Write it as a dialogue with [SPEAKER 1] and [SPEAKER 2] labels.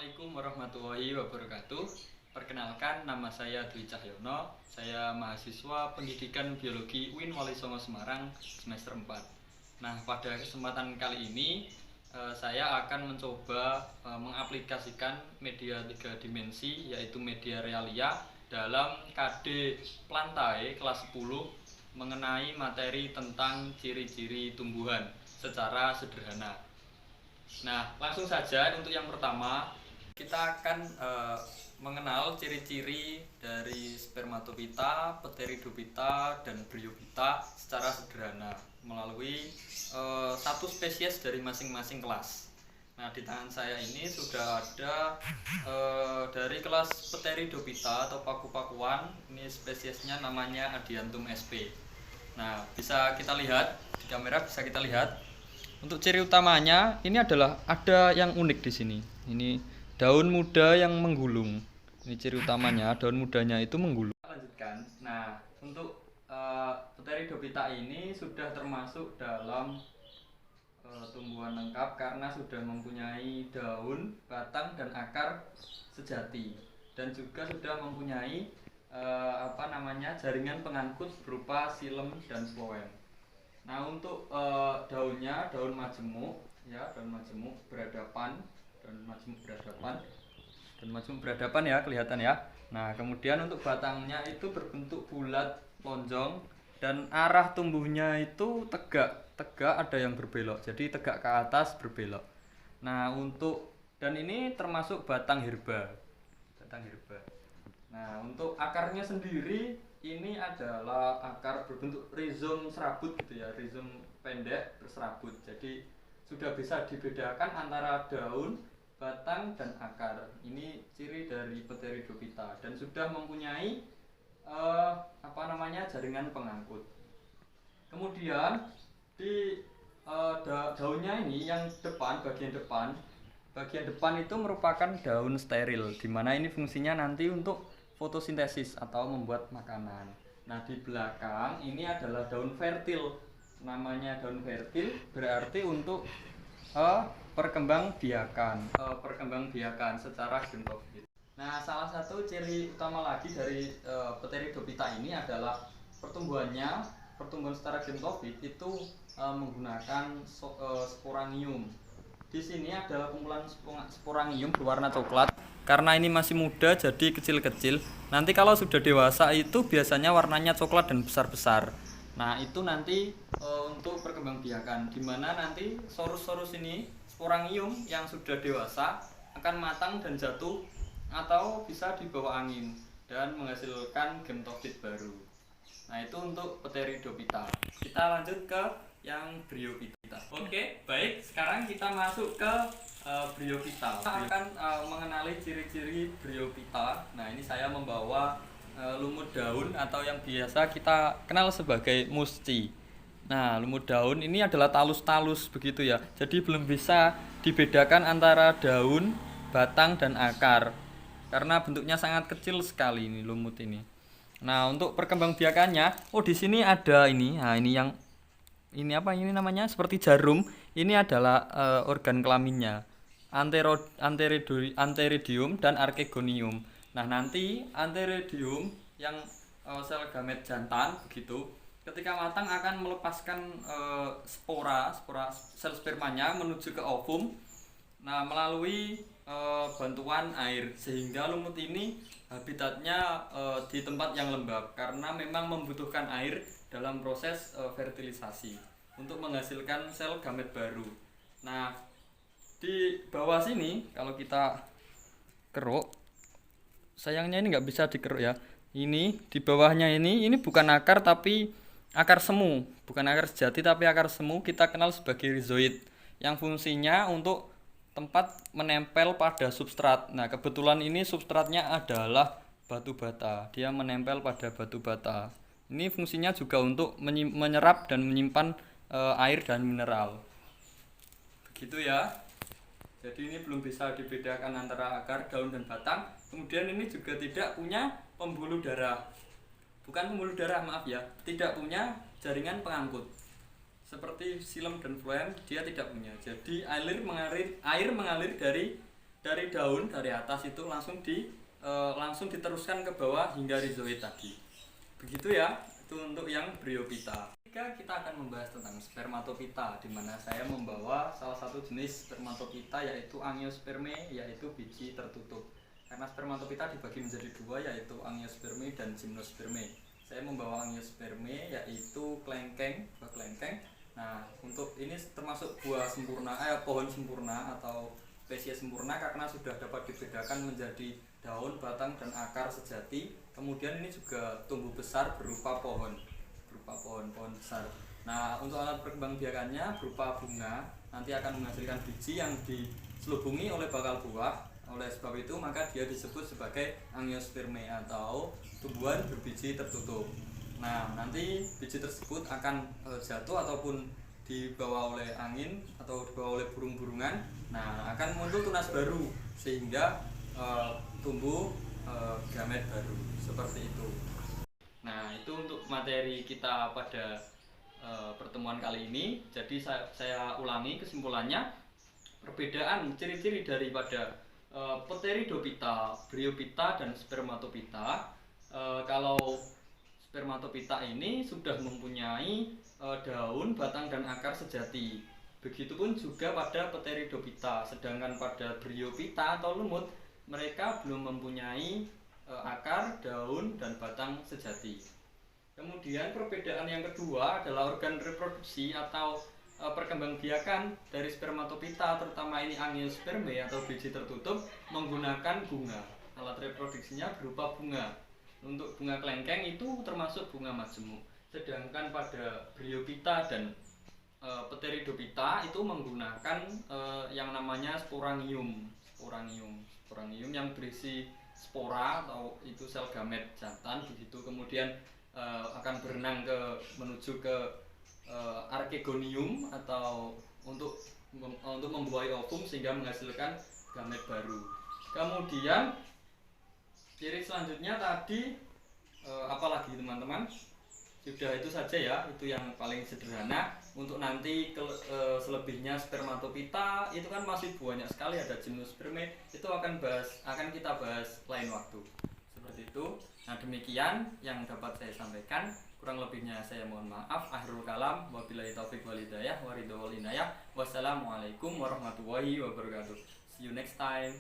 [SPEAKER 1] Assalamualaikum warahmatullahi wabarakatuh. Perkenalkan, nama saya Dwi Cahyono. Saya mahasiswa Pendidikan Biologi UIN Wali Songo Semarang semester 4. Nah, pada kesempatan kali ini saya akan mencoba mengaplikasikan media 3 dimensi, yaitu media realia dalam KD Plantae kelas 10 mengenai materi tentang ciri-ciri tumbuhan secara sederhana. Nah, langsung saja untuk yang pertama kita akan mengenal ciri-ciri dari spermatophyta, pteridophyta, dan bryophyta secara sederhana melalui satu spesies dari masing-masing kelas. Nah, di tangan saya ini sudah ada dari kelas pteridophyta atau paku-pakuan. Ini spesiesnya namanya Adiantum sp. Nah, bisa kita lihat di kamera, bisa kita lihat. Untuk ciri utamanya ini adalah ada yang unik di sini. Ini daun muda yang menggulung. Ini ciri utamanya, daun mudanya itu menggulung. Lanjutkan. Nah, untuk pteridophyta ini sudah termasuk dalam tumbuhan lengkap karena sudah mempunyai daun, batang, dan akar sejati, dan juga sudah mempunyai jaringan pengangkut berupa xilem dan phloem. Nah, untuk daunnya daun majemuk, ya, daun majemuk berhadapan, ya, kelihatan ya. Nah, kemudian untuk batangnya itu berbentuk bulat lonjong dan arah tumbuhnya itu tegak ada yang berbelok, jadi tegak ke atas berbelok. Nah, dan ini termasuk batang herba. Nah, untuk akarnya sendiri ini adalah akar berbentuk rizom serabut gitu ya, rizom pendek berserabut. Jadi sudah bisa dibedakan antara daun, batang, dan akar. Ini ciri dari pteridophyta dan sudah mempunyai jaringan pengangkut. Kemudian di daunnya ini yang bagian depan itu merupakan daun steril, di mana ini fungsinya nanti untuk fotosintesis atau membuat makanan. Nah, di belakang ini adalah daun fertil. Namanya daun fertil berarti untuk perkembangbiakan secara gentofit. Nah, salah satu ciri utama lagi dari pteridophyta ini adalah pertumbuhan secara gentofit itu menggunakan sporangium. Di sini adalah kumpulan sporangium berwarna coklat. Karena ini masih muda jadi kecil-kecil. Nanti kalau sudah dewasa itu biasanya warnanya coklat dan besar-besar. Nah, itu nanti untuk perkembangbiakan, di mana nanti sorus-sorus ini sporangium yang sudah dewasa akan matang dan jatuh atau bisa dibawa angin dan menghasilkan gentofit baru. Nah, itu untuk pteridophyta. Kita lanjut ke yang bryophyta. Oke, baik. Sekarang kita masuk ke bryophyta. Kita akan mengenali ciri-ciri bryophyta. Nah, ini saya membawa lumut daun atau yang biasa kita kenal sebagai musci. Nah, lumut daun ini adalah talus-talus begitu ya. Jadi belum bisa dibedakan antara daun, batang, dan akar. Karena bentuknya sangat kecil sekali ini lumut ini. Nah, untuk perkembangbiakannya, di sini ada ini. Nah, ini namanya seperti jarum. Ini adalah organ kelaminnya, antheridium dan archegonium. Nah, nanti antheridium yang sel gamet jantan begitu, ketika matang akan melepaskan spora sel spermanya menuju ke ovum. Nah, melalui bantuan air, sehingga lumut ini habitatnya di tempat yang lembab karena memang membutuhkan air dalam proses fertilisasi untuk menghasilkan sel gamet baru. Nah, di bawah sini kalau kita keruk, sayangnya ini nggak bisa dikeruk ya. Ini di bawahnya ini bukan akar tapi akar semu, bukan akar sejati tapi akar semu, kita kenal sebagai rhizoid, yang fungsinya untuk tempat menempel pada substrat. Nah, kebetulan ini substratnya adalah batu bata. Dia menempel pada batu bata. Ini fungsinya juga untuk menyerap dan menyimpan air dan mineral. Begitu ya. Jadi ini belum bisa dibedakan antara akar, daun, dan batang. Kemudian ini juga tidak punya pembuluh darah. Bukan pembuluh darah, maaf ya. Tidak punya jaringan pengangkut. Seperti xilem dan phloem dia tidak punya. Jadi air mengalir dari dari daun dari atas itu langsung diteruskan ke bawah hingga rizoid tadi. Begitu ya, itu untuk yang bryophyta. Kita akan membahas tentang spermatophyta, di mana saya membawa salah satu jenis spermatophyta yaitu angiosperme, yaitu biji tertutup. Karena spermatophyta dibagi menjadi dua, yaitu angiosperme dan gymnosperme. Saya membawa angiosperme yaitu klengkeng, buah klengkeng. Nah, untuk ini termasuk buah sempurna, pohon sempurna atau spesies sempurna karena sudah dapat dibedakan menjadi daun, batang, dan akar sejati. Kemudian ini juga tumbuh besar berupa pohon besar. Nah, untuk alat perkembangbiakannya berupa bunga, nanti akan menghasilkan biji yang diselubungi oleh bakal buah. Oleh sebab itu maka dia disebut sebagai angiosperme atau tumbuhan berbiji tertutup. Nah, nanti biji tersebut akan jatuh ataupun dibawa oleh angin atau dibawa oleh burung-burungan. Nah, akan muncul tunas baru sehingga tumbuh gamet baru seperti itu. Nah, itu untuk materi kita pada pertemuan kali ini. Jadi saya ulangi kesimpulannya. Perbedaan ciri-ciri daripada Pteridophyta, Bryophyta, dan Spermatophyta. Kalau Spermatophyta ini sudah mempunyai daun, batang, dan akar sejati. Begitupun juga pada Pteridophyta. Sedangkan pada Bryophyta atau lumut, mereka belum mempunyai akar, daun, dan batang sejati. Kemudian perbedaan yang kedua adalah organ reproduksi atau perkembangbiakan dari spermatophyta, terutama ini angiosperme atau biji tertutup, menggunakan bunga. Alat reproduksinya berupa bunga. Untuk bunga klengkeng itu termasuk bunga majemuk. Sedangkan pada Bryophyta dan Pteridophyta itu menggunakan yang namanya sporangium yang berisi spora atau itu sel gamet jantan. Begitu kemudian akan berenang menuju ke archegonium atau untuk membuahi ovum sehingga menghasilkan gamet baru. Kemudian ciri selanjutnya tadi apalagi teman-teman? Sudah itu saja ya, itu yang paling sederhana. Untuk nanti selebihnya spermatophyta itu kan masih banyak sekali, ada gymnosperme, itu akan kita bahas lain waktu. Seperti itu. Nah, demikian yang dapat saya sampaikan. Kurang lebihnya saya mohon maaf. Akhirul kalam, wabillahi taufiq wal hidayah, waridho wal inayah. Wassalamualaikum warahmatullahi wabarakatuh. See you next time.